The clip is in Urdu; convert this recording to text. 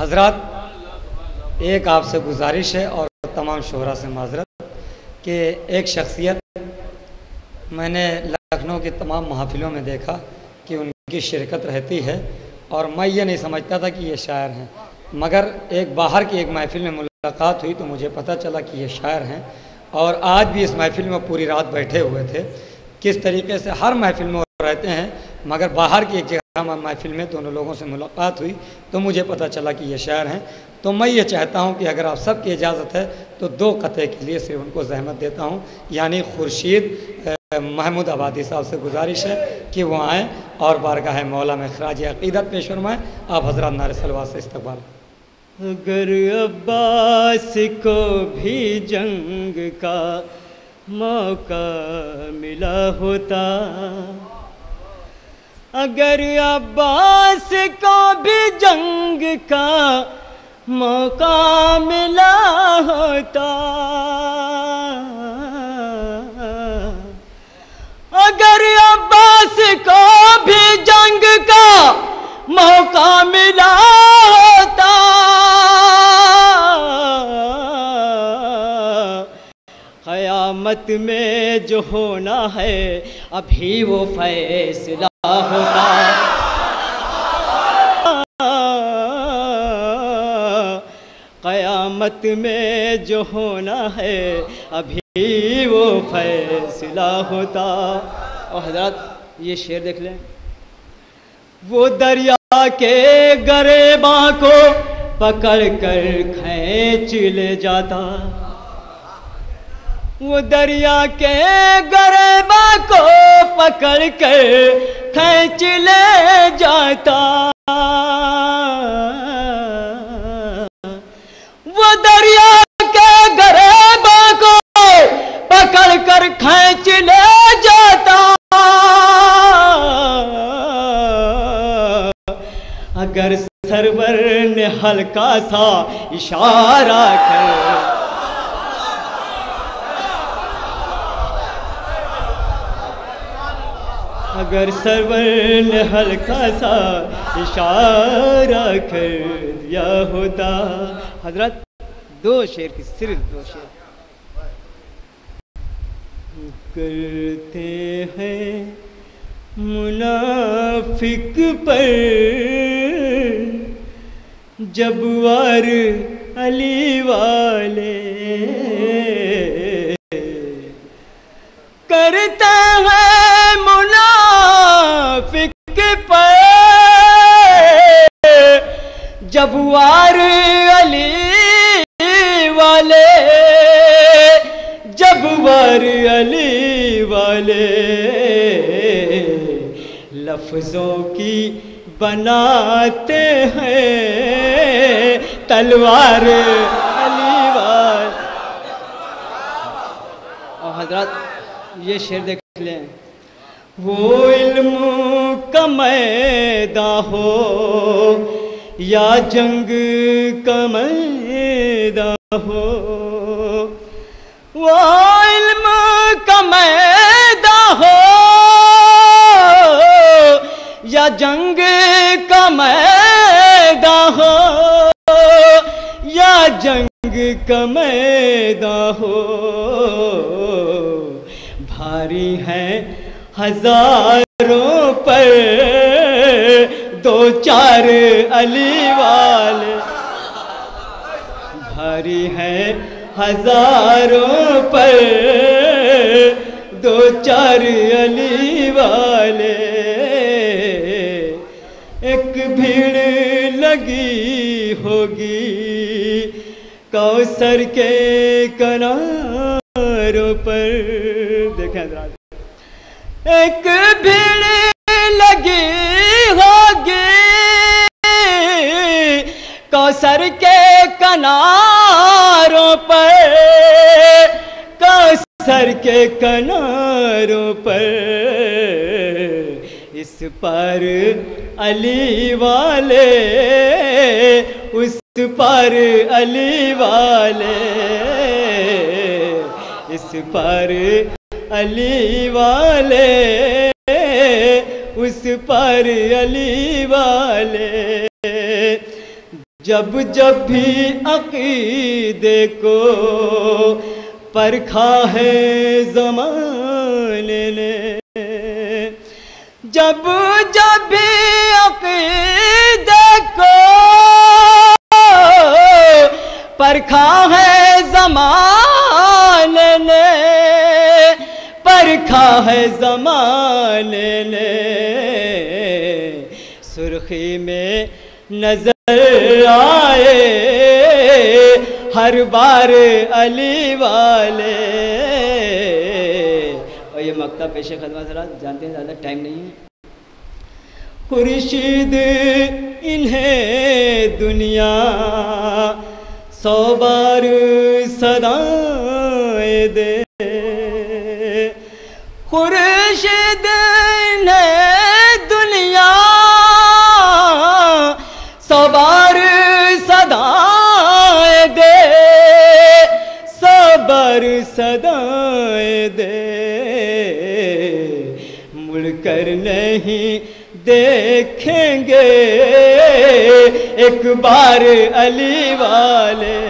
حضرات، ایک آپ سے گزارش ہے اور تمام شہرا سے معذرت کہ ایک شخصیت میں نے لکھنؤ کی تمام محافلوں میں دیکھا کہ ان کی شرکت رہتی ہے اور میں یہ نہیں سمجھتا تھا کہ یہ شاعر ہیں، مگر ایک باہر کی ایک محفل میں ملاقات ہوئی تو مجھے پتہ چلا کہ یہ شاعر ہیں اور آج بھی اس محفل میں پوری رات بیٹھے ہوئے تھے۔ کس طریقے سے ہر محفل میں وہ رہتے ہیں، مگر باہر کی ایک جگہ محفل میں دونوں لوگوں سے ملاقات ہوئی تو مجھے پتہ چلا کہ یہ شاعر ہیں۔ تو میں یہ چاہتا ہوں کہ اگر آپ سب کی اجازت ہے تو 2 قطعے کے لیے صرف ان کو زحمت دیتا ہوں، یعنی خورشید محمود آبادی صاحب سے گزارش ہے کہ وہ آئیں اور بارگاہ مولا میں خراج عقیدت پیش فرمائیں۔ آپ حضرات نعرہ صلوات سے استقبال۔ اگر عباس کو بھی جنگ کا موقع ملا ہوتا، اگر عباس کو بھی جنگ کا موقع ملا ہوتا، اگر عباس کو بھی جنگ کا موقع ملا ہوتا، قیامت میں جو ہونا ہے ابھی وہ فیصلہ ہوتا، قیامت میں جو ہونا ہے ابھی وہ فیصلہ ہوتا۔ اور حضرات یہ شعر دیکھ لیں، وہ دریا کے گریباں کو پکڑ کر کھینچ لے جاتا، وہ دریا کے گریباں کو پکڑ کر کھینچ لے جاتا، وہ دریا کے گریباں کو پکڑ کر کھینچ لے جاتا، اگر سرور نے ہلکا سا اشارہ کر، اگر سرور نے ہلکا سا اشارہ کر دیا ہوتا۔ حضرت 2 شعر کی صرف 2 شعر کرتے ہیں منافق پر جب وار علی والے، کرتے ہیں منافق پر جب وار علی والے، جب وار علی والے، لفظوں کی بناتے ہیں تلوار علی والے۔ اور حضرات یہ شعر دیکھ لیں، وہ علم کا میدان ہو یا جنگ کا میدان ہو، وہ علم کا میدان ہو یا جنگ کا میدان ہو، یا جنگ کا میدان ہو، بھاری ہیں ہزاروں پر 2-4 علی والے، بھاری ہیں ہزاروں پر 2-4 علی والے، ایک بھیڑ لگی ہوگی کوثر کے کناروں پر۔ دیکھیں حضرات، ایک بھیڑ لگی ہوگی کوثر کے کناروں پر، کوثر کے کناروں پر، اس پر علی والے، اس پر علی والے، اس پر علی والے، اس پر علی والے، جب جب بھی عقیدے کو پرکھا ہے زمانے نے، جب جب بھی عقیدے کو پرکھا ہے زمانے نے، پرکھا ہے زمانے نے، سرخی میں نظر آئے ہر بار علی والے۔ اور یہ مکتب پیش خدمت حضرات جانتے ہیں، زیادہ ٹائم نہیں ہے۔ خورشید انہیں دنیا 100 بار صدائیں دے، خورشید انہیں دنیا 100 بار صدائیں دے، 100 بار صدائیں دے، مڑ کر نہیں دیکھیں گے ایک بار علی والے۔